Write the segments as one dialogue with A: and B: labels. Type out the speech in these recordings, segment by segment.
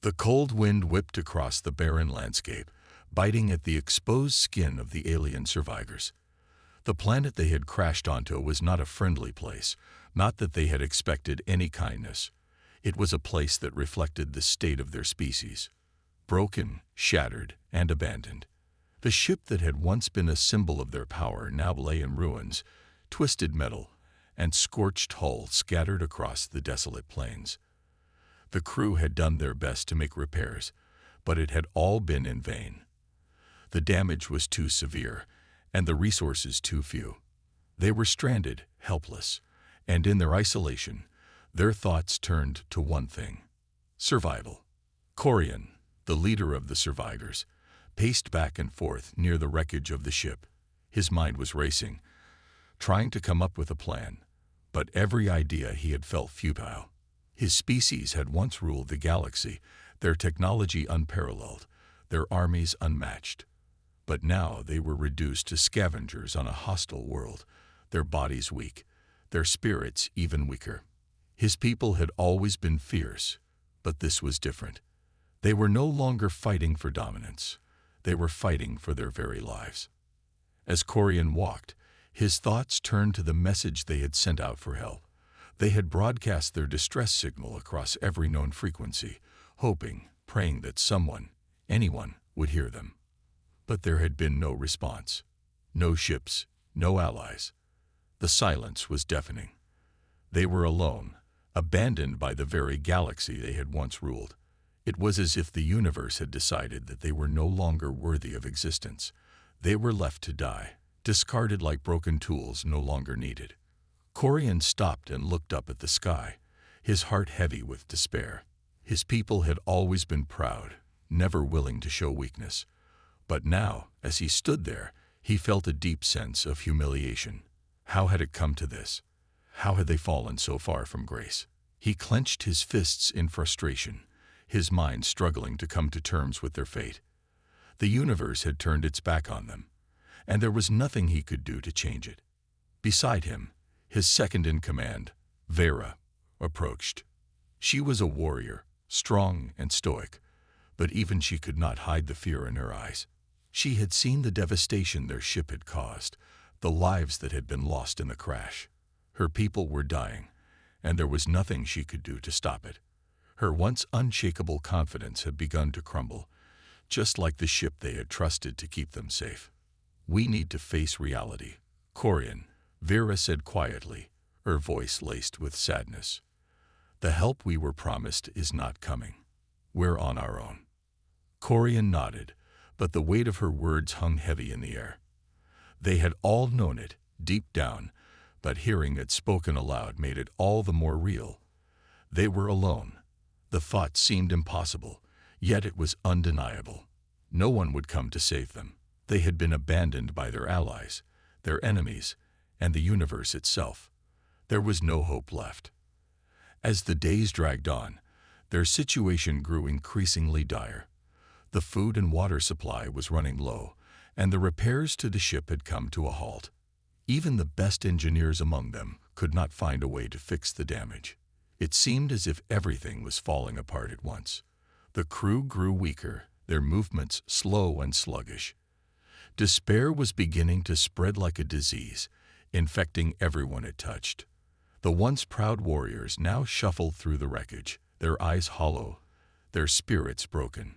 A: The cold wind whipped across the barren landscape, biting at the exposed skin of the alien survivors. The planet they had crashed onto was not a friendly place, not that they had expected any kindness. It was a place that reflected the state of their species. Broken, shattered, and abandoned. The ship that had once been a symbol of their power now lay in ruins, twisted metal, and scorched hull scattered across the desolate plains. The crew had done their best to make repairs, but it had all been in vain. The damage was too severe, and the resources too few. They were stranded, helpless, and in their isolation, their thoughts turned to one thing: survival. Corian, the leader of the survivors, paced back and forth near the wreckage of the ship. His mind was racing, trying to come up with a plan, but every idea he had felt futile. His species had once ruled the galaxy, their technology unparalleled, their armies unmatched. But now they were reduced to scavengers on a hostile world, their bodies weak, their spirits even weaker. His people had always been fierce, but this was different. They were no longer fighting for dominance. They were fighting for their very lives. As Corian walked, his thoughts turned to the message they had sent out for help. They had broadcast their distress signal across every known frequency, hoping, praying that someone, anyone, would hear them. But there had been no response. No ships, no allies. The silence was deafening. They were alone, abandoned by the very galaxy they had once ruled. It was as if the universe had decided that they were no longer worthy of existence. They were left to die, discarded like broken tools no longer needed. Corian stopped and looked up at the sky, his heart heavy with despair. His people had always been proud, never willing to show weakness. But now, as he stood there, he felt a deep sense of humiliation. How had it come to this? How had they fallen so far from grace? He clenched his fists in frustration, his mind struggling to come to terms with their fate. The universe had turned its back on them, and there was nothing he could do to change it. Beside him, his second-in-command, Vera, approached. She was a warrior, strong and stoic, but even she could not hide the fear in her eyes. She had seen the devastation their ship had caused, the lives that had been lost in the crash. Her people were dying, and there was nothing she could do to stop it. Her once unshakable confidence had begun to crumble, just like the ship they had trusted to keep them safe. "We need to face reality, Corian," Vera said quietly, her voice laced with sadness. "The help we were promised is not coming. We're on our own." Corian nodded, but the weight of her words hung heavy in the air. They had all known it, deep down, but hearing it spoken aloud made it all the more real. They were alone. The thought seemed impossible, yet it was undeniable. No one would come to save them. They had been abandoned by their allies, their enemies, and the universe itself. There was no hope left. As the days dragged on, their situation grew increasingly dire. The food and water supply was running low, and the repairs to the ship had come to a halt. Even the best engineers among them could not find a way to fix the damage. It seemed as if everything was falling apart at once. The crew grew weaker, their movements slow and sluggish. Despair was beginning to spread like a disease, infecting everyone it touched. The once proud warriors now shuffled through the wreckage, their eyes hollow, their spirits broken.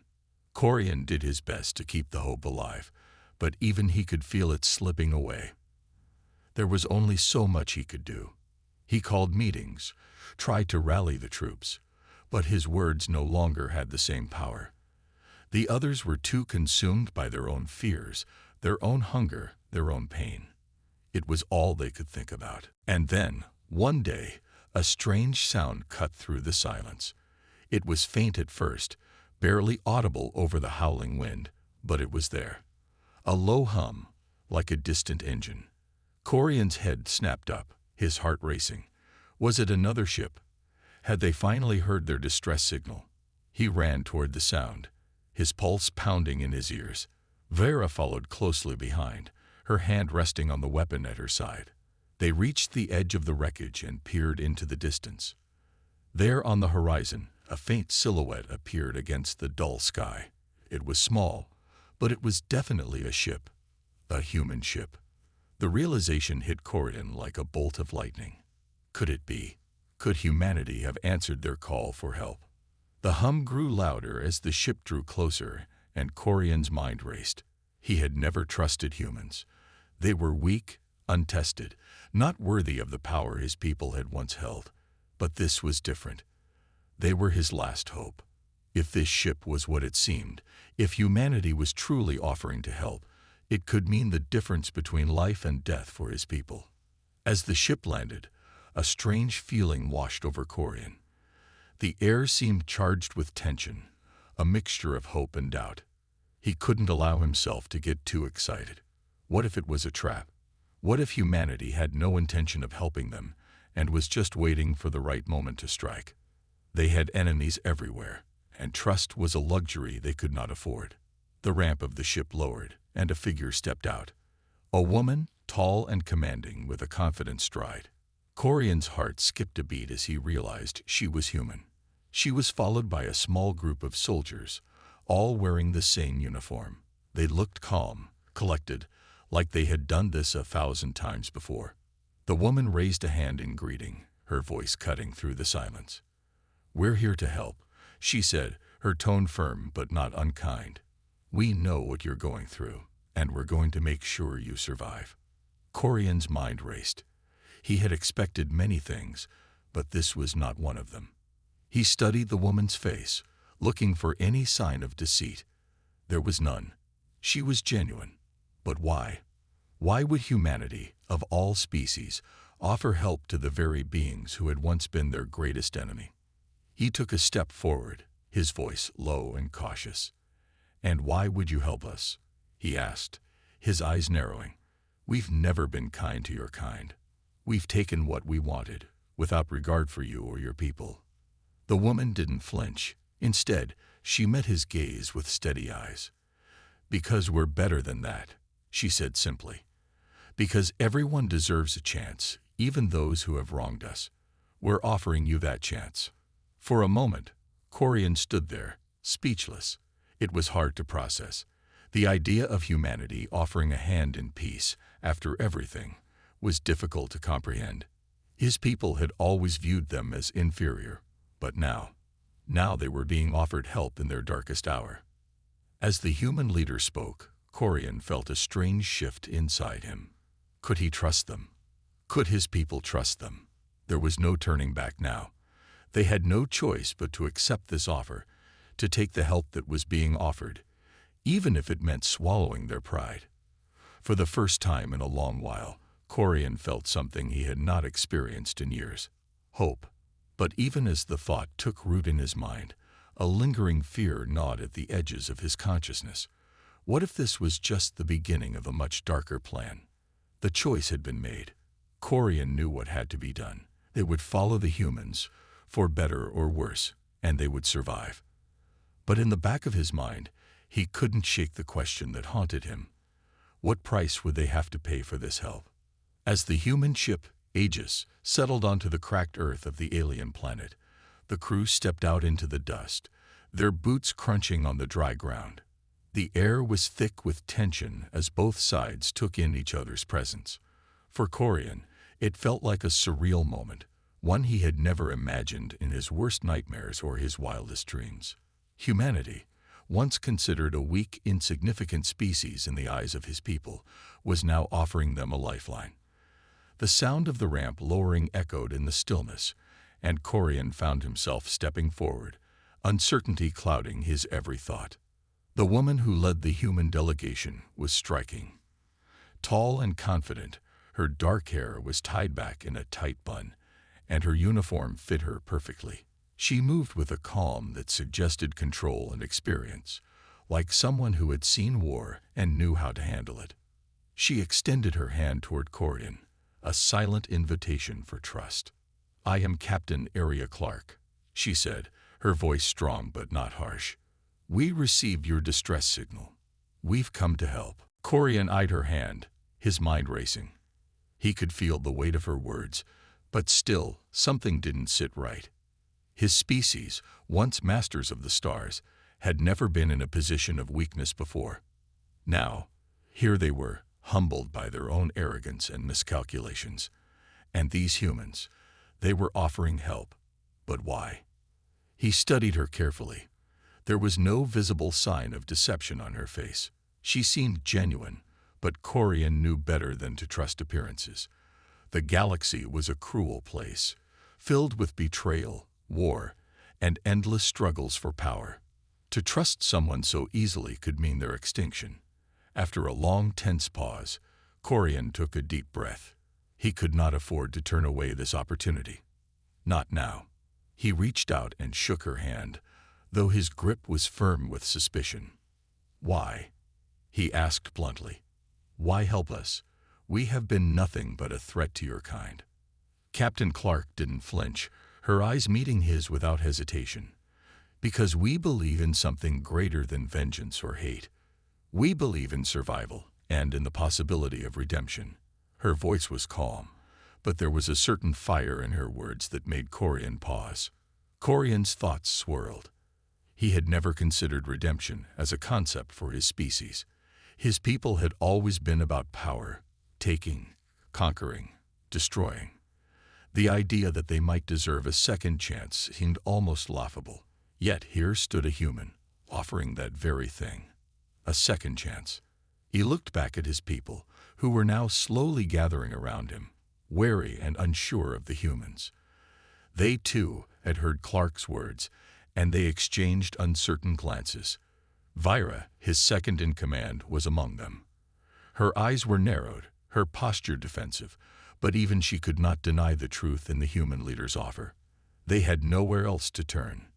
A: Corian did his best to keep the hope alive, but even he could feel it slipping away. There was only so much he could do. He called meetings, tried to rally the troops, but his words no longer had the same power. The others were too consumed by their own fears, their own hunger, their own pain. It was all they could think about. And then, one day, a strange sound cut through the silence. It was faint at first, barely audible over the howling wind, but it was there. A low hum, like a distant engine. Corian's head snapped up, his heart racing. Was it another ship? Had they finally heard their distress signal? He ran toward the sound, his pulse pounding in his ears. Vera followed closely behind, her hand resting on the weapon at her side. They reached the edge of the wreckage and peered into the distance. There on the horizon, A faint silhouette appeared against the dull sky. It was small, but it was definitely a ship. A human ship. The realization hit Corian like a bolt of lightning. Could it be? Could humanity have answered their call for help? The hum grew louder as the ship drew closer, and Corian's mind raced. He had never trusted humans. They were weak, untested, not worthy of the power his people had once held. But this was different. They were his last hope. If this ship was what it seemed, if humanity was truly offering to help, it could mean the difference between life and death for his people. As the ship landed, a strange feeling washed over Corian. The air seemed charged with tension, a mixture of hope and doubt. He couldn't allow himself to get too excited. What if it was a trap? What if humanity had no intention of helping them and was just waiting for the right moment to strike? They had enemies everywhere, and trust was a luxury they could not afford. The ramp of the ship lowered, and a figure stepped out. A woman, tall and commanding, with a confident stride. Corian's heart skipped a beat as he realized she was human. She was followed by a small group of soldiers, all wearing the same uniform. They looked calm, collected, like they had done this 1,000 times before. The woman raised a hand in greeting, her voice cutting through the silence. "We're here to help," she said, her tone firm but not unkind. "We know what you're going through, and we're going to make sure you survive." Corian's mind raced. He had expected many things, but this was not one of them. He studied the woman's face, looking for any sign of deceit. There was none. She was genuine. But why? Why would humanity, of all species, offer help to the very beings who had once been their greatest enemy? He took a step forward, his voice low and cautious. "And why would you help us?" he asked, his eyes narrowing. "We've never been kind to your kind. We've taken what we wanted, without regard for you or your people." The woman didn't flinch. Instead, she met his gaze with steady eyes. "Because we're better than that," she said simply. "Because everyone deserves a chance, even those who have wronged us. We're offering you that chance." For a moment, Corian stood there, speechless. It was hard to process. The idea of humanity offering a hand in peace, after everything, was difficult to comprehend. His people had always viewed them as inferior, but now they were being offered help in their darkest hour. As the human leader spoke, Corian felt a strange shift inside him. Could he trust them? Could his people trust them? There was no turning back now. They had no choice but to accept this offer, to take the help that was being offered, even if it meant swallowing their pride. For the first time in a long while, Corian felt something he had not experienced in years: hope. But even as the thought took root in his mind, a lingering fear gnawed at the edges of his consciousness. What if this was just the beginning of a much darker plan? The choice had been made. Corian knew what had to be done. They would follow the humans, for better or worse, and they would survive. But in the back of his mind, he couldn't shake the question that haunted him. What price would they have to pay for this help? As the human ship, Aegis, settled onto the cracked earth of the alien planet, the crew stepped out into the dust, their boots crunching on the dry ground. The air was thick with tension as both sides took in each other's presence. For Corian, it felt like a surreal moment, one he had never imagined in his worst nightmares or his wildest dreams. Humanity, once considered a weak, insignificant species in the eyes of his people, was now offering them a lifeline. The sound of the ramp lowering echoed in the stillness, and Corian found himself stepping forward, uncertainty clouding his every thought. The woman who led the human delegation was striking. Tall and confident, her dark hair was tied back in a tight bun, and her uniform fit her perfectly. She moved with a calm that suggested control and experience, like someone who had seen war and knew how to handle it. She extended her hand toward Corian, a silent invitation for trust. "I am Captain Arya Clark," she said, her voice strong but not harsh. "We received your distress signal. We've come to help." Corian eyed her hand, his mind racing. He could feel the weight of her words, but still, something didn't sit right. His species, once masters of the stars, had never been in a position of weakness before. Now, here they were, humbled by their own arrogance and miscalculations. And these humans, they were offering help. But why? He studied her carefully. There was no visible sign of deception on her face. She seemed genuine, but Corian knew better than to trust appearances. The galaxy was a cruel place, filled with betrayal, war, and endless struggles for power. To trust someone so easily could mean their extinction. After a long, tense pause, Corian took a deep breath. He could not afford to turn away this opportunity. Not now. He reached out and shook her hand, though his grip was firm with suspicion. "Why?" he asked bluntly. "Why help us? We have been nothing but a threat to your kind." Captain Clark didn't flinch, her eyes meeting his without hesitation. "Because we believe in something greater than vengeance or hate. We believe in survival and in the possibility of redemption." Her voice was calm, but there was a certain fire in her words that made Corian pause. Corian's thoughts swirled. He had never considered redemption as a concept for his species. His people had always been about power, taking, conquering, destroying. The idea that they might deserve a second chance seemed almost laughable. Yet here stood a human, offering that very thing. A second chance. He looked back at his people, who were now slowly gathering around him, wary and unsure of the humans. They, too, had heard Clark's words, and they exchanged uncertain glances. Vyra, his second-in-command, was among them. Her eyes were narrowed, her posture defensive, but even she could not deny the truth in the human leader's offer. They had nowhere else to turn.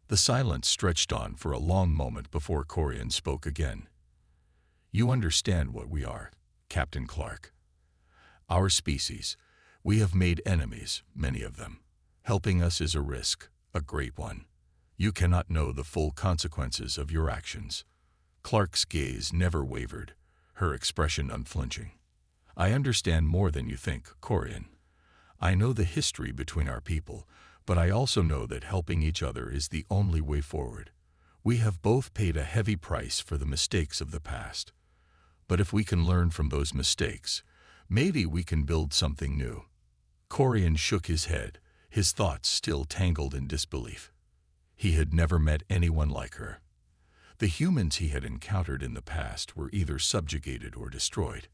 A: The silence stretched on for a long moment before Corian spoke again. "You understand what we are, Captain Clark. Our species, we have made enemies, many of them. Helping us is a risk, a great one. You cannot know the full consequences of your actions." Clark's gaze never wavered, her expression unflinching. "I understand more than you think, Corian. I know the history between our people, but I also know that helping each other is the only way forward. We have both paid a heavy price for the mistakes of the past. But if we can learn from those mistakes, maybe we can build something new." Corian shook his head, his thoughts still tangled in disbelief. He had never met anyone like her. The humans he had encountered in the past were either subjugated or destroyed.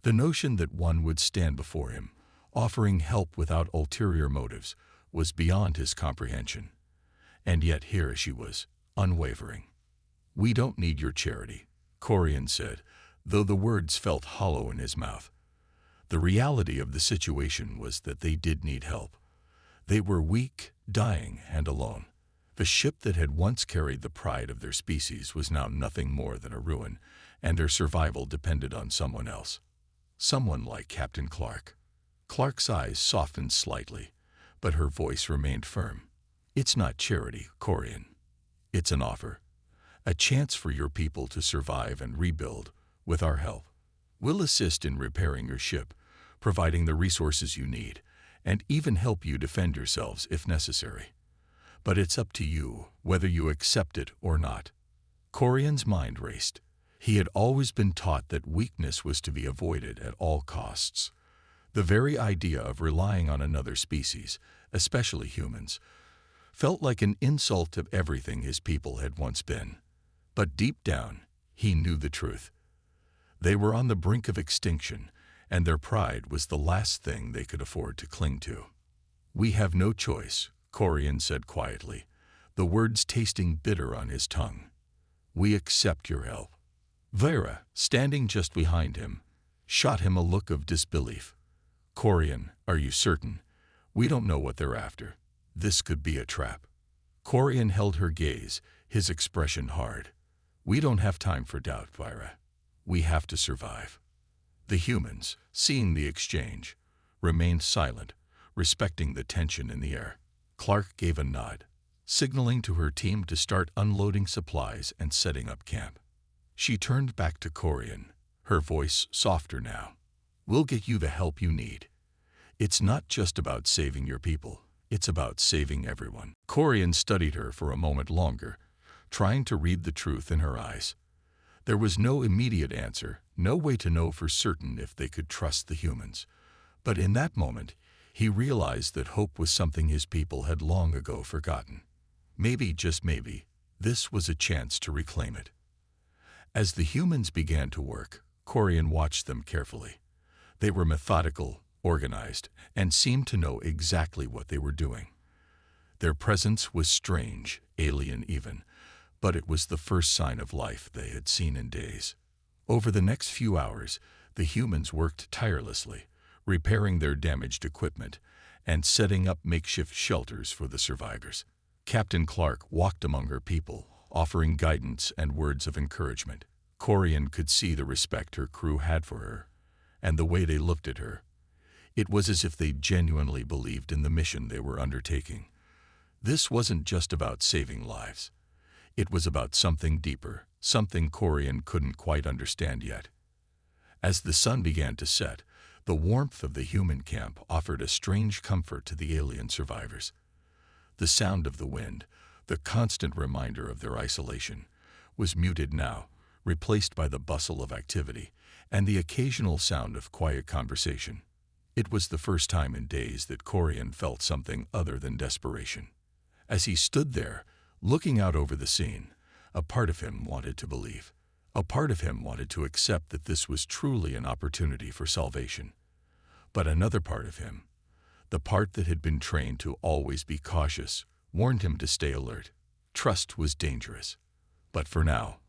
A: The notion that one would stand before him, offering help without ulterior motives, was beyond his comprehension. And yet here she was, unwavering. "We don't need your charity," Corian said, though the words felt hollow in his mouth. The reality of the situation was that they did need help. They were weak, dying, and alone. The ship that had once carried the pride of their species was now nothing more than a ruin, and their survival depended on someone else. Someone like Captain Clark. Clark's eyes softened slightly, but her voice remained firm. "It's not charity, Corian. It's an offer. A chance for your people to survive and rebuild with our help. We'll assist in repairing your ship, providing the resources you need, and even help you defend yourselves if necessary. But it's up to you whether you accept it or not." Corian's mind raced. He had always been taught that weakness was to be avoided at all costs. The very idea of relying on another species, especially humans, felt like an insult to everything his people had once been. But deep down, he knew the truth. They were on the brink of extinction, and their pride was the last thing they could afford to cling to. "We have no choice," Corian said quietly, the words tasting bitter on his tongue. "We accept your help." Vyra, standing just behind him, shot him a look of disbelief. "Corian, are you certain? We don't know what they're after. This could be a trap." Corian held her gaze, his expression hard. "We don't have time for doubt, Vyra. We have to survive." The humans, seeing the exchange, remained silent, respecting the tension in the air. Clark gave a nod, signaling to her team to start unloading supplies and setting up camp. She turned back to Corian, her voice softer now. "We'll get you the help you need. It's not just about saving your people. It's about saving everyone. Corian studied her for a moment longer, trying to read the truth in her eyes. There was no immediate answer, no way to know for certain if they could trust the humans. But in that moment, he realized that hope was something his people had long ago forgotten. Maybe, just maybe, this was a chance to reclaim it. As the humans began to work, Corian watched them carefully. They were methodical, organized, and seemed to know exactly what they were doing. Their presence was strange, alien even, but it was the first sign of life they had seen in days. Over the next few hours, the humans worked tirelessly, repairing their damaged equipment and setting up makeshift shelters for the survivors. Captain Clark walked among her people, offering guidance and words of encouragement. Corian could see the respect her crew had for her, and the way they looked at her. It was as if they genuinely believed in the mission they were undertaking. This wasn't just about saving lives. It was about something deeper, something Corian couldn't quite understand yet. As the sun began to set, the warmth of the human camp offered a strange comfort to the alien survivors. The sound of the wind, the constant reminder of their isolation, was muted now, replaced by the bustle of activity and the occasional sound of quiet conversation. It was the first time in days that Corian felt something other than desperation. As he stood there, looking out over the scene, a part of him wanted to believe. A part of him wanted to accept that this was truly an opportunity for salvation. But another part of him, the part that had been trained to always be cautious, warned him to stay alert. Trust was dangerous. But for now,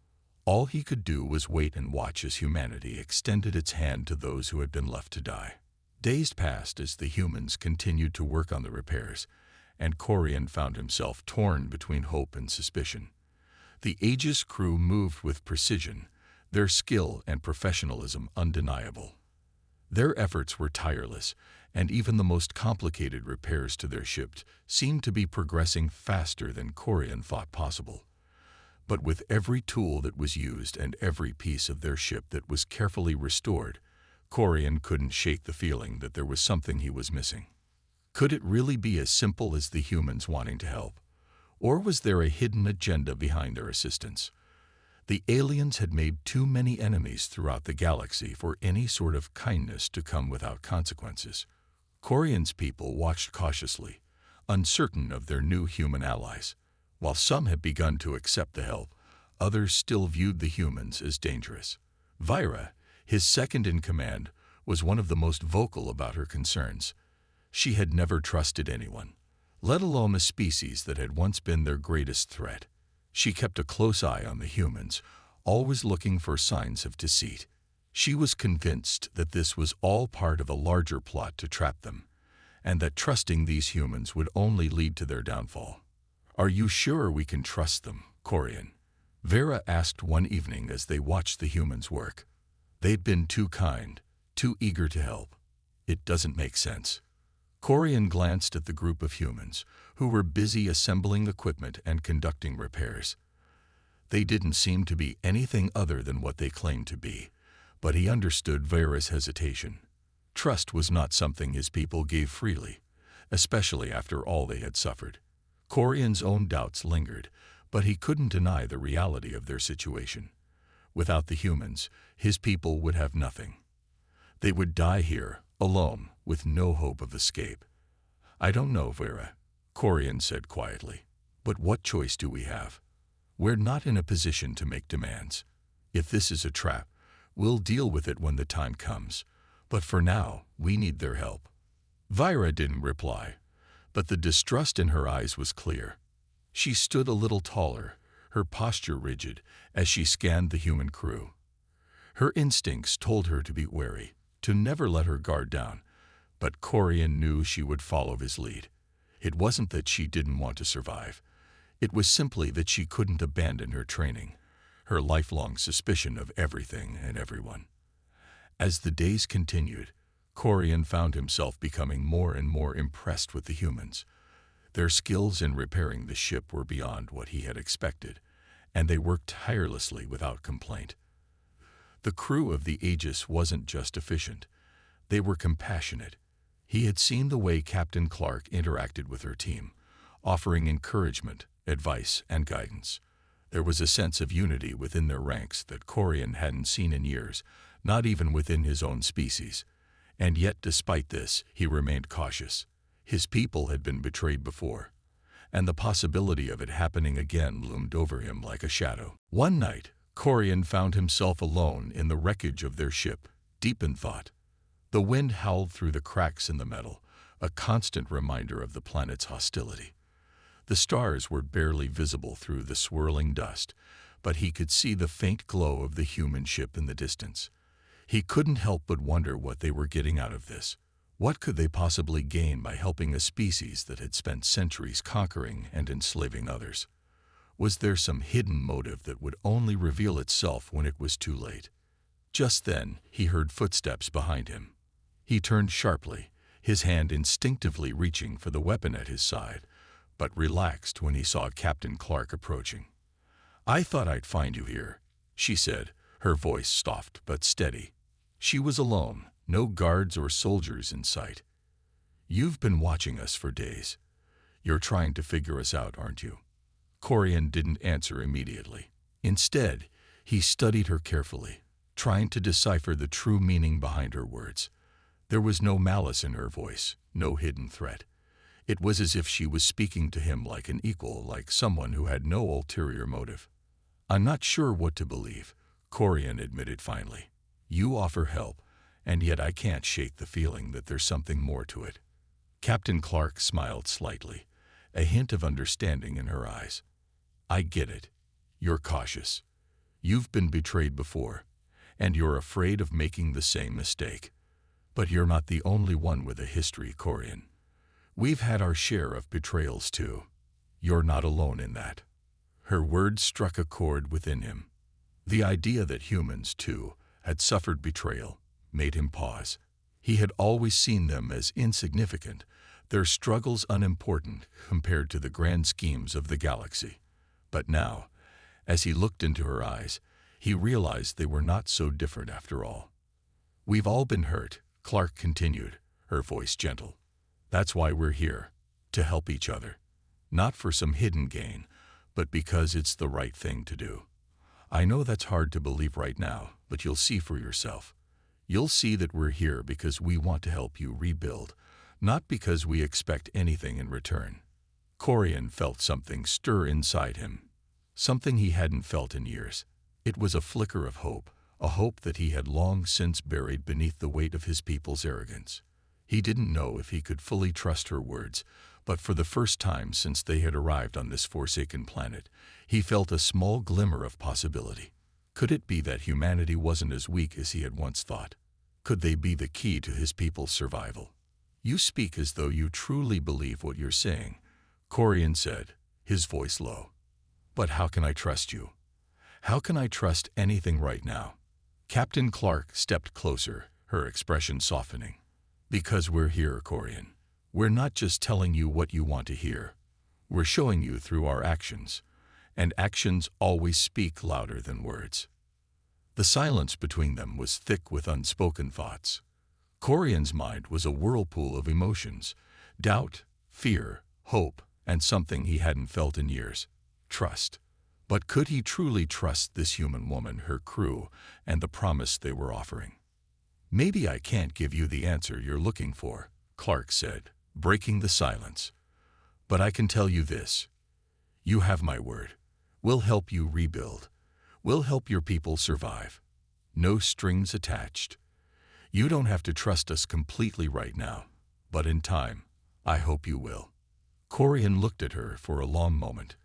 A: all he could do was wait and watch as humanity extended its hand to those who had been left to die. Days passed as the humans continued to work on the repairs, and Corian found himself torn between hope and suspicion. The Aegis crew moved with precision, their skill and professionalism undeniable. Their efforts were tireless, and even the most complicated repairs to their ship seemed to be progressing faster than Corian thought possible. But with every tool that was used and every piece of their ship that was carefully restored, Corian couldn't shake the feeling that there was something he was missing. Could it really be as simple as the humans wanting to help? Or was there a hidden agenda behind their assistance? The aliens had made too many enemies throughout the galaxy for any sort of kindness to come without consequences. Corian's people watched cautiously, uncertain of their new human allies. While some had begun to accept the help, others still viewed the humans as dangerous. Vyra, his second-in-command, was one of the most vocal about her concerns. She had never trusted anyone, let alone a species that had once been their greatest threat. She kept a close eye on the humans, always looking for signs of deceit. She was convinced that this was all part of a larger plot to trap them, and that trusting these humans would only lead to their downfall. "Are you sure we can trust them, Corian?" Vera asked one evening as they watched the humans work. They'd been too kind, too eager to help. It doesn't make sense. Corian glanced at the group of humans, who were busy assembling equipment and conducting repairs. They didn't seem to be anything other than what they claimed to be, but he understood Vera's hesitation. Trust was not something his people gave freely, especially after all they had suffered. Corian's own doubts lingered, but he couldn't deny the reality of their situation. Without the humans, his people would have nothing. They would die here, alone, with no hope of escape. "I don't know, Vera," Corian said quietly, "but what choice do we have? We're not in a position to make demands. If this is a trap, we'll deal with it when the time comes. But for now, we need their help." Vyra didn't reply, but the distrust in her eyes was clear. She stood a little taller, her posture rigid, as she scanned the human crew. Her instincts told her to be wary, to never let her guard down, but Corian knew she would follow his lead. It wasn't that she didn't want to survive. It was simply that she couldn't abandon her training, her lifelong suspicion of everything and everyone. As the days continued, Corian found himself becoming more and more impressed with the humans. Their skills in repairing the ship were beyond what he had expected, and they worked tirelessly without complaint. The crew of the Aegis wasn't just efficient. They were compassionate. He had seen the way Captain Clark interacted with her team, offering encouragement, advice, and guidance. There was a sense of unity within their ranks that Corian hadn't seen in years, not even within his own species. And yet, despite this, he remained cautious. His people had been betrayed before, and the possibility of it happening again loomed over him like a shadow. One night, Corian found himself alone in the wreckage of their ship, deep in thought. The wind howled through the cracks in the metal, a constant reminder of the planet's hostility. The stars were barely visible through the swirling dust, but he could see the faint glow of the human ship in the distance. He couldn't help but wonder what they were getting out of this. What could they possibly gain by helping a species that had spent centuries conquering and enslaving others? Was there some hidden motive that would only reveal itself when it was too late? Just then, he heard footsteps behind him. He turned sharply, his hand instinctively reaching for the weapon at his side, but relaxed when he saw Captain Clark approaching. "I thought I'd find you here," she said, her voice soft but steady. She was alone, no guards or soldiers in sight. "You've been watching us for days. You're trying to figure us out, aren't you?" Corian didn't answer immediately. Instead, he studied her carefully, trying to decipher the true meaning behind her words. There was no malice in her voice, no hidden threat. It was as if she was speaking to him like an equal, like someone who had no ulterior motive. "I'm not sure what to believe," Corian admitted finally. "You offer help, and yet I can't shake the feeling that there's something more to it." Captain Clark smiled slightly, a hint of understanding in her eyes. "I get it. You're cautious. You've been betrayed before, and you're afraid of making the same mistake. But you're not the only one with a history, Corian. We've had our share of betrayals too. You're not alone in that." Her words struck a chord within him. The idea that humans, too, had suffered betrayal made him pause. He had always seen them as insignificant, their struggles unimportant compared to the grand schemes of the galaxy. But now, as he looked into her eyes, he realized they were not so different after all. "We've all been hurt," Clark continued, her voice gentle. "That's why we're here, to help each other. Not for some hidden gain, but because it's the right thing to do. I know that's hard to believe right now, but you'll see for yourself. You'll see that we're here because we want to help you rebuild, not because we expect anything in return." Corian felt something stir inside him, something he hadn't felt in years. It was a flicker of hope, a hope that he had long since buried beneath the weight of his people's arrogance. He didn't know if he could fully trust her words, but for the first time since they had arrived on this forsaken planet, he felt a small glimmer of possibility. Could it be that humanity wasn't as weak as he had once thought? Could they be the key to his people's survival? "You speak as though you truly believe what you're saying," Corian said, his voice low. "But how can I trust you? How can I trust anything right now?" Captain Clark stepped closer, her expression softening. "Because we're here, Corian. We're not just telling you what you want to hear. We're showing you through our actions, and actions always speak louder than words." The silence between them was thick with unspoken thoughts. Corian's mind was a whirlpool of emotions: doubt, fear, hope, and something he hadn't felt in years: trust. But could he truly trust this human woman, her crew, and the promise they were offering? "Maybe I can't give you the answer you're looking for," Clark said, breaking the silence. "But I can tell you this. You have my word. We'll help you rebuild. We'll help your people survive. No strings attached. You don't have to trust us completely right now, but in time, I hope you will." Corian looked at her for a long moment,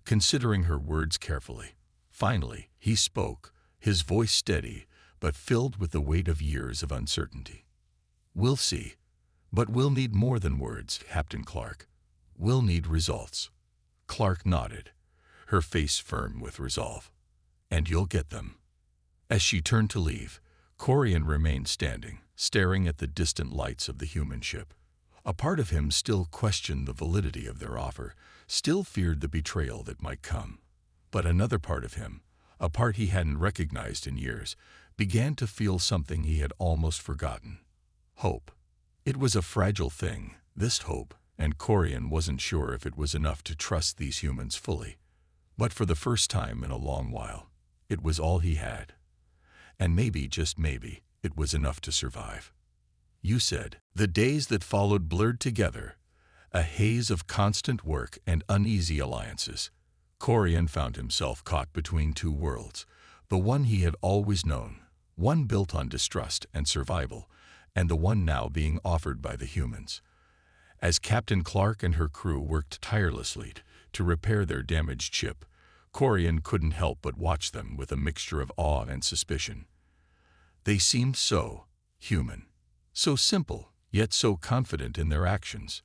A: considering her words carefully. Finally, he spoke, his voice steady, but filled with the weight of years of uncertainty. "We'll see. But we'll need more than words, Captain Clark. We'll need results." Clark nodded, her face firm with resolve. "And you'll get them." As she turned to leave, Corian remained standing, staring at the distant lights of the human ship. A part of him still questioned the validity of their offer, still feared the betrayal that might come. But another part of him, a part he hadn't recognized in years, began to feel something he had almost forgotten: hope. It was a fragile thing, this hope, and Corian wasn't sure if it was enough to trust these humans fully. But for the first time in a long while, it was all he had. And maybe, just maybe, it was enough to survive. You said. The days that followed blurred together, a haze of constant work and uneasy alliances. Corian found himself caught between two worlds, the one he had always known, one built on distrust and survival, and the one now being offered by the humans. As Captain Clark and her crew worked tirelessly to repair their damaged ship, Corian couldn't help but watch them with a mixture of awe and suspicion. They seemed so human, so simple, yet so confident in their actions.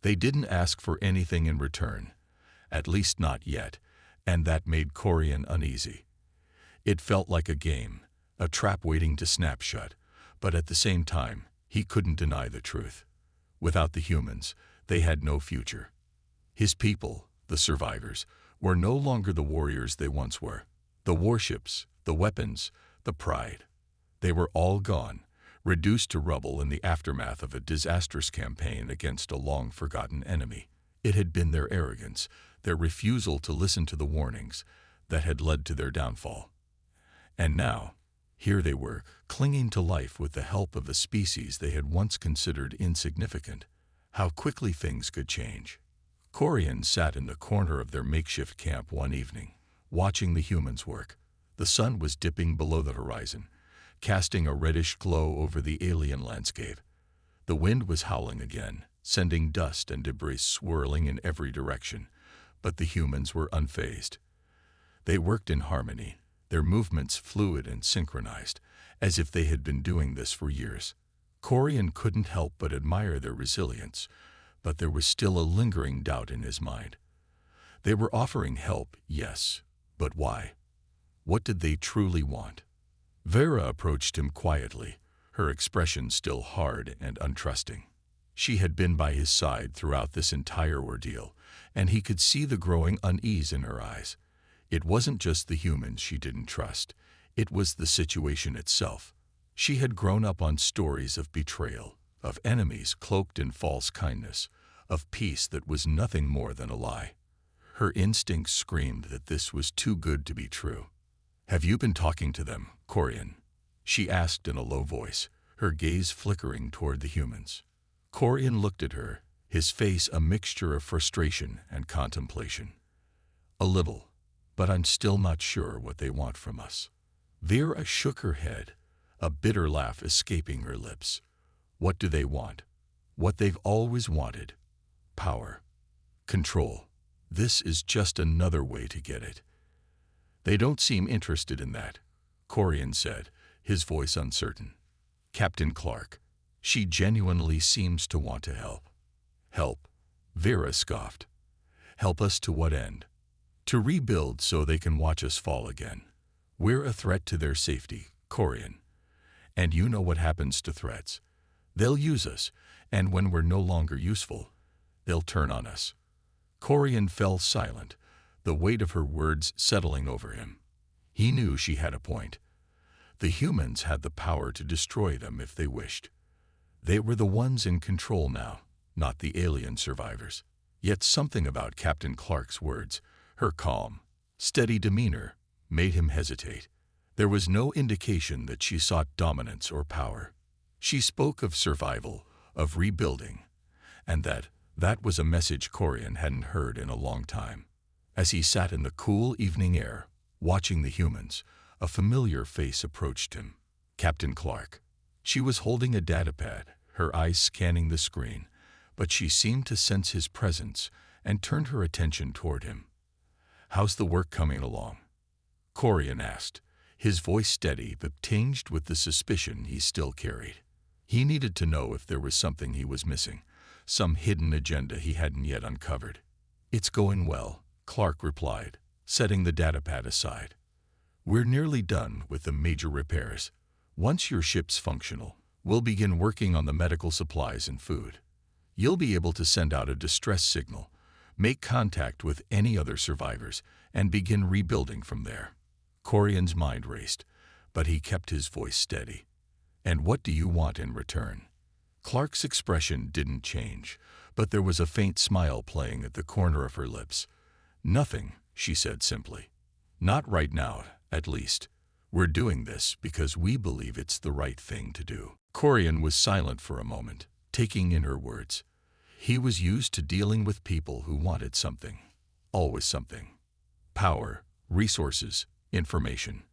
A: They didn't ask for anything in return, at least not yet, and that made Corian uneasy. It felt like a game, a trap waiting to snap shut, but at the same time, he couldn't deny the truth. Without the humans, they had no future. His people, the survivors, were no longer the warriors they once were. The warships, the weapons, the pride. They were all gone, reduced to rubble in the aftermath of a disastrous campaign against a long-forgotten enemy. It had been their arrogance, their refusal to listen to the warnings, that had led to their downfall. And now, here they were, clinging to life with the help of a species they had once considered insignificant. How quickly things could change. Corian sat in the corner of their makeshift camp one evening, watching the humans work. The sun was dipping below the horizon, casting a reddish glow over the alien landscape. The wind was howling again, sending dust and debris swirling in every direction, but the humans were unfazed. They worked in harmony, their movements fluid and synchronized, as if they had been doing this for years. Corian couldn't help but admire their resilience, but there was still a lingering doubt in his mind. They were offering help, yes, but why? What did they truly want? Vera approached him quietly, her expression still hard and untrusting. She had been by his side throughout this entire ordeal, and he could see the growing unease in her eyes. It wasn't just the humans she didn't trust, it was the situation itself. She had grown up on stories of betrayal, of enemies cloaked in false kindness, of peace that was nothing more than a lie. Her instincts screamed that this was too good to be true. "Have you been talking to them, Corian?" she asked in a low voice, her gaze flickering toward the humans. Corian looked at her, his face a mixture of frustration and contemplation. "A little, but I'm still not sure what they want from us." Vera shook her head, a bitter laugh escaping her lips. "What do they want? What they've always wanted. Power. Control. This is just another way to get it." "They don't seem interested in that," Corian said, his voice uncertain. "Captain Clark. She genuinely seems to want to help." "Help?" Vera scoffed. "Help us to what end?" "To rebuild so they can watch us fall again. We're a threat to their safety, Corian. And you know what happens to threats. They'll use us, and when we're no longer useful, they'll turn on us." Corian fell silent, the weight of her words settling over him. He knew she had a point. The humans had the power to destroy them if they wished. They were the ones in control now, not the alien survivors. Yet something about Captain Clark's words, her calm, steady demeanor, made him hesitate. There was no indication that she sought dominance or power. She spoke of survival, of rebuilding, and that was a message Corian hadn't heard in a long time. As he sat in the cool evening air, watching the humans, a familiar face approached him. Captain Clark. She was holding a datapad, her eyes scanning the screen, but she seemed to sense his presence and turned her attention toward him. "How's the work coming along?" Corian asked, his voice steady but tinged with the suspicion he still carried. He needed to know if there was something he was missing, some hidden agenda he hadn't yet uncovered. "It's going well," Clark replied, setting the datapad aside. "We're nearly done with the major repairs. Once your ship's functional, we'll begin working on the medical supplies and food. You'll be able to send out a distress signal, make contact with any other survivors, and begin rebuilding from there." Corian's mind raced, but he kept his voice steady. "And what do you want in return?" Clark's expression didn't change, but there was a faint smile playing at the corner of her lips. "Nothing," she said simply. "Not right now, at least. We're doing this because we believe it's the right thing to do." Corian was silent for a moment, taking in her words. He was used to dealing with people who wanted something. Always something. Power, resources, information.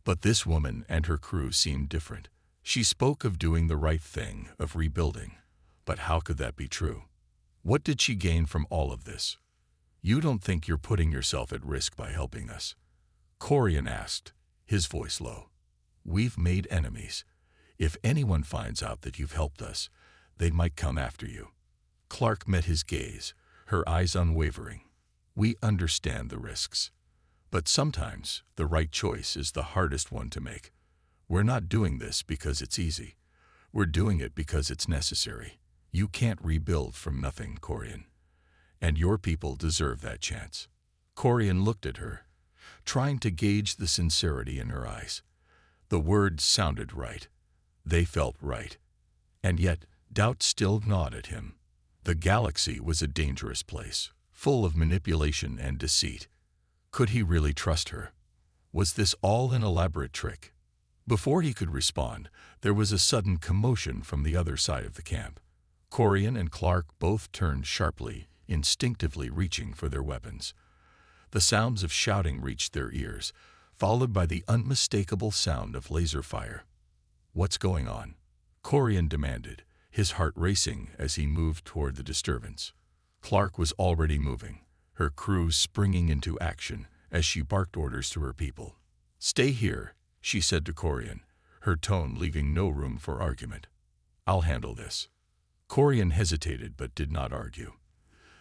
A: But this woman and her crew seemed different. She spoke of doing the right thing, of rebuilding. But how could that be true? What did she gain from all of this? "You don't think you're putting yourself at risk by helping us?" Corian asked, his voice low. "We've made enemies. If anyone finds out that you've helped us, they might come after you." Clark met his gaze, her eyes unwavering. "We understand the risks. But sometimes the right choice is the hardest one to make. We're not doing this because it's easy. We're doing it because it's necessary. You can't rebuild from nothing, Corian. And your people deserve that chance." Corian looked at her, trying to gauge the sincerity in her eyes. The words sounded right. They felt right. And yet, doubt still gnawed at him. The galaxy was a dangerous place, full of manipulation and deceit. Could he really trust her? Was this all an elaborate trick? Before he could respond, there was a sudden commotion from the other side of the camp. Corian and Clark both turned sharply, instinctively reaching for their weapons. The sounds of shouting reached their ears, followed by the unmistakable sound of laser fire. "What's going on?" Corian demanded, his heart racing as he moved toward the disturbance. Clark was already moving, her crew springing into action as she barked orders to her people. "Stay here," she said to Corian, her tone leaving no room for argument. "I'll handle this." Corian hesitated but did not argue.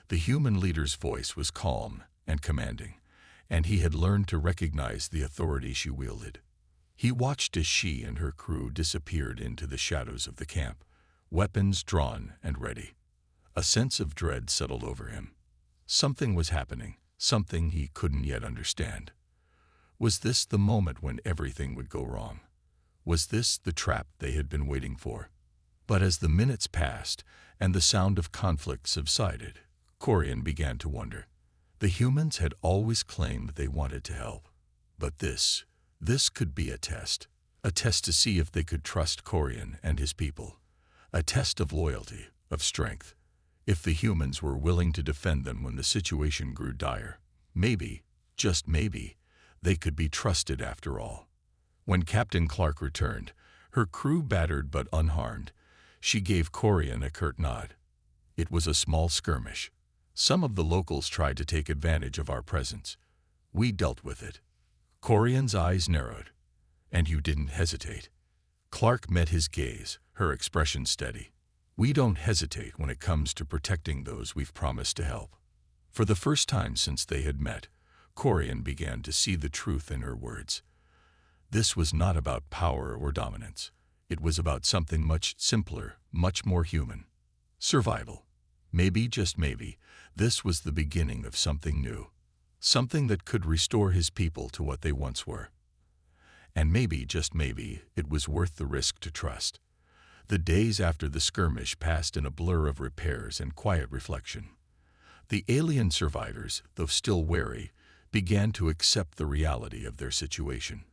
A: The human leader's voice was calm and commanding, and he had learned to recognize the authority she wielded. He watched as she and her crew disappeared into the shadows of the camp, weapons drawn and ready. A sense of dread settled over him. Something was happening, something he couldn't yet understand. Was this the moment when everything would go wrong? Was this the trap they had been waiting for? But as the minutes passed and the sound of conflict subsided, Corian began to wonder. The humans had always claimed they wanted to help. But this could be a test to see if they could trust Corian and his people, a test of loyalty, of strength. If the humans were willing to defend them when the situation grew dire, maybe, just maybe, they could be trusted after all. When Captain Clark returned, her crew battered but unharmed, she gave Corian a curt nod. "It was a small skirmish. Some of the locals tried to take advantage of our presence. We dealt with it." Corian's eyes narrowed. "And you didn't hesitate." Clark met his gaze, her expression steady. "We don't hesitate when it comes to protecting those we've promised to help." For the first time since they had met, Corian began to see the truth in her words. This was not about power or dominance. It was about something much simpler, much more human. Survival. Maybe, just maybe, this was the beginning of something new. Something that could restore his people to what they once were. And maybe, just maybe, it was worth the risk to trust. The days after the skirmish passed in a blur of repairs and quiet reflection. The alien survivors, though still wary, began to accept the reality of their situation.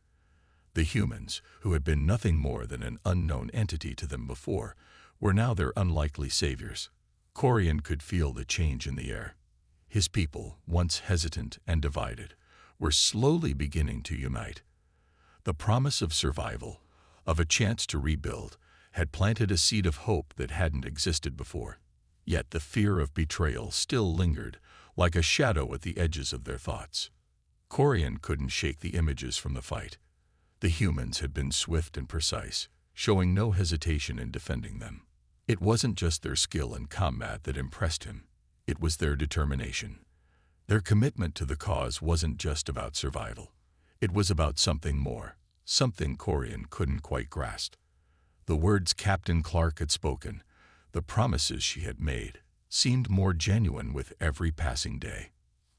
A: The humans, who had been nothing more than an unknown entity to them before, were now their unlikely saviors. Corian could feel the change in the air. His people, once hesitant and divided, were slowly beginning to unite. The promise of survival, of a chance to rebuild, had planted a seed of hope that hadn't existed before. Yet the fear of betrayal still lingered, like a shadow at the edges of their thoughts. Corian couldn't shake the images from the fight. The humans had been swift and precise, showing no hesitation in defending them. It wasn't just their skill in combat that impressed him. It was their determination. Their commitment to the cause wasn't just about survival. It was about something more, something Corian couldn't quite grasp. The words Captain Clark had spoken, the promises she had made, seemed more genuine with every passing day.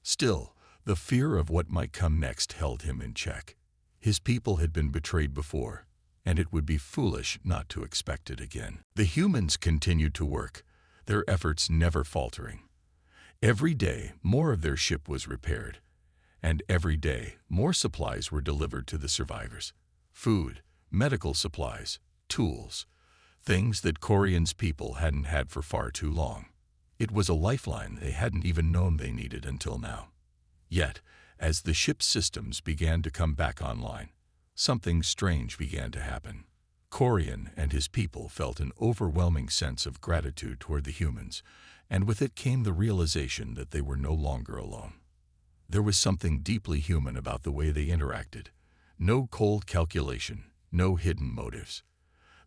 A: Still, the fear of what might come next held him in check. His people had been betrayed before, and it would be foolish not to expect it again. The humans continued to work, their efforts never faltering. Every day, more of their ship was repaired, and every day, more supplies were delivered to the survivors. Food, medical supplies, tools, things that Corian's people hadn't had for far too long. It was a lifeline they hadn't even known they needed until now. Yet, as the ship's systems began to come back online, something strange began to happen. Corian and his people felt an overwhelming sense of gratitude toward the humans, and with it came the realization that they were no longer alone. There was something deeply human about the way they interacted. No cold calculation, no hidden motives.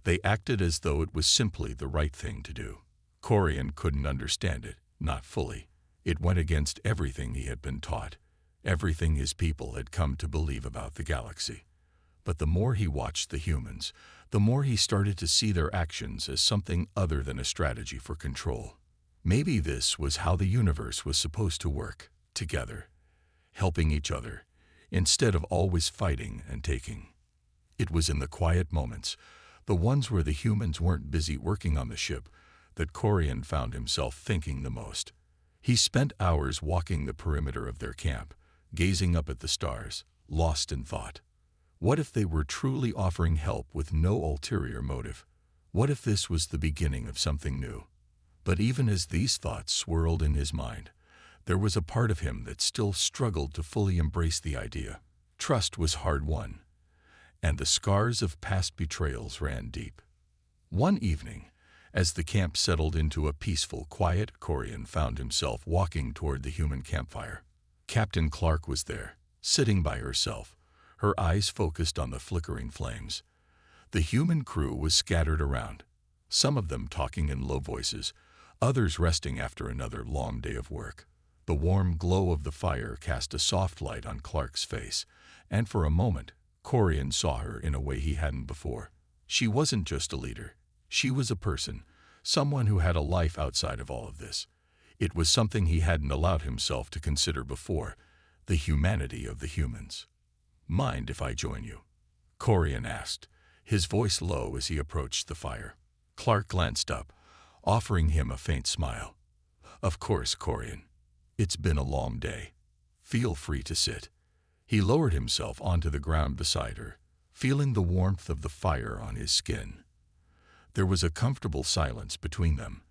A: They acted as though it was simply the right thing to do. Corian couldn't understand it, not fully. It went against everything he had been taught, everything his people had come to believe about the galaxy. But the more he watched the humans, the more he started to see their actions as something other than a strategy for control. Maybe this was how the universe was supposed to work, together, helping each other, instead of always fighting and taking. It was in the quiet moments, the ones where the humans weren't busy working on the ship, that Corian found himself thinking the most. He spent hours walking the perimeter of their camp, gazing up at the stars, lost in thought. What if they were truly offering help with no ulterior motive? What if this was the beginning of something new? But even as these thoughts swirled in his mind, there was a part of him that still struggled to fully embrace the idea. Trust was hard-won, and the scars of past betrayals ran deep. One evening, as the camp settled into a peaceful, quiet, Corian found himself walking toward the human campfire. Captain Clark was there, sitting by herself, her eyes focused on the flickering flames. The human crew was scattered around, some of them talking in low voices, others resting after another long day of work. The warm glow of the fire cast a soft light on Clark's face, and for a moment, Corian saw her in a way he hadn't before. She wasn't just a leader. She was a person, someone who had a life outside of all of this. It was something he hadn't allowed himself to consider before, the humanity of the humans. "Mind if I join you?" Corian asked, his voice low as he approached the fire. Clark glanced up, offering him a faint smile. "Of course, Corian. It's been a long day. Feel free to sit." He lowered himself onto the ground beside her, feeling the warmth of the fire on his skin. There was a comfortable silence between them,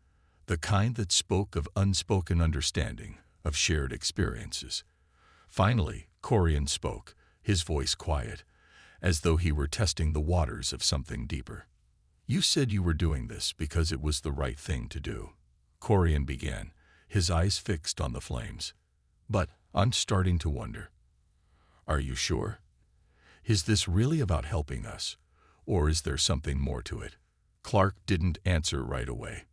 A: the kind that spoke of unspoken understanding, of shared experiences. Finally, Corian spoke, his voice quiet, as though he were testing the waters of something deeper. "You said you were doing this because it was the right thing to do," Corian began, his eyes fixed on the flames. "But I'm starting to wonder. Are you sure? Is this really about helping us, or is there something more to it?" Clark didn't answer right away.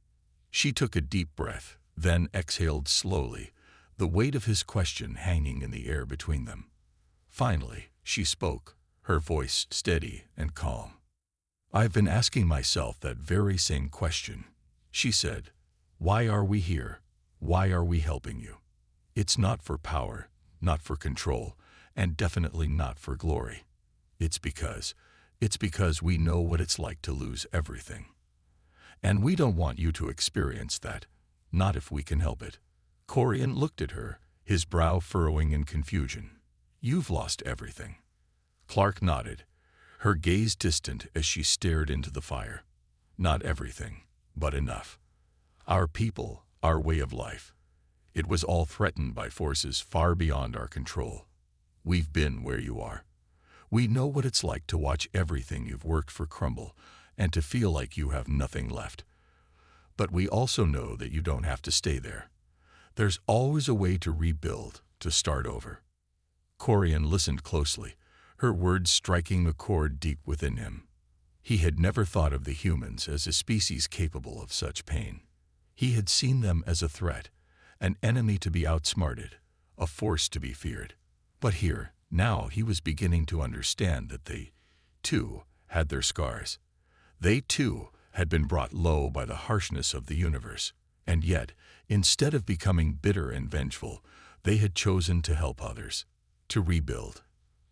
A: She took a deep breath, then exhaled slowly, the weight of his question hanging in the air between them. Finally, she spoke, her voice steady and calm. "I've been asking myself that very same question," she said. "Why are we here? Why are we helping you? It's not for power, not for control, and definitely not for glory. It's because we know what it's like to lose everything. And we don't want you to experience that, not if we can help it." Corian looked at her, his brow furrowing in confusion. "You've lost everything." Clark nodded, her gaze distant as she stared into the fire. "Not everything, but enough. Our people, our way of life. It was all threatened by forces far beyond our control. We've been where you are. We know what it's like to watch everything you've worked for crumble and to feel like you have nothing left. But we also know that you don't have to stay there. There's always a way to rebuild, to start over." Corian listened closely, her words striking a chord deep within him. He had never thought of the humans as a species capable of such pain. He had seen them as a threat, an enemy to be outsmarted, a force to be feared. But here, now he was beginning to understand that they, too, had their scars. They, too, had been brought low by the harshness of the universe. And yet, instead of becoming bitter and vengeful, they had chosen to help others, to rebuild,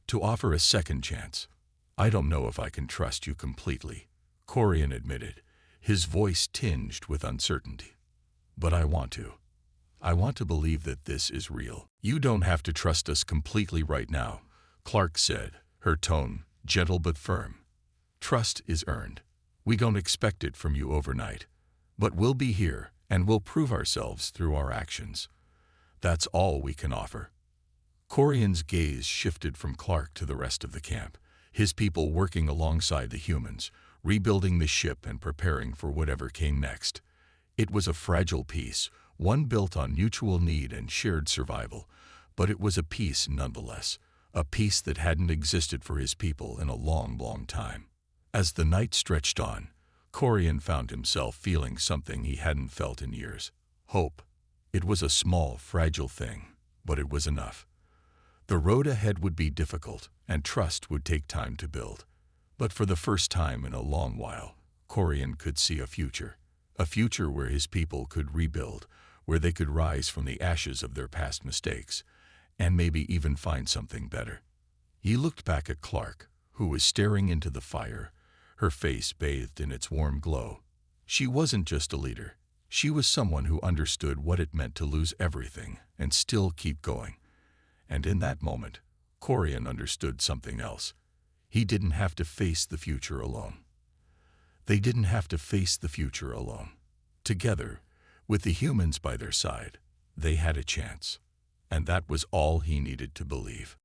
A: to offer a second chance. I don't know if I can trust you completely, Corian admitted, his voice tinged with uncertainty. But I want to. I want to believe that this is real. You don't have to trust us completely right now, Clark said, her tone gentle but firm. Trust is earned. We don't expect it from you overnight. But we'll be here, and we'll prove ourselves through our actions. That's all we can offer. Corian's gaze shifted from Clark to the rest of the camp, his people working alongside the humans, rebuilding the ship and preparing for whatever came next. It was a fragile peace, one built on mutual need and shared survival, but it was a peace nonetheless, a peace that hadn't existed for his people in a long, long time. As the night stretched on, Corian found himself feeling something he hadn't felt in years: hope. It was a small, fragile thing, but it was enough. The road ahead would be difficult, and trust would take time to build. But for the first time in a long while, Corian could see a future where his people could rebuild, where they could rise from the ashes of their past mistakes, and maybe even find something better. He looked back at Clark, who was staring into the fire, her face bathed in its warm glow. She wasn't just a leader. She was someone who understood what it meant to lose everything and still keep going. And in that moment, Corian understood something else. He didn't have to face the future alone. They didn't have to face the future alone. Together, with the humans by their side, they had a chance. And that was all he needed to believe.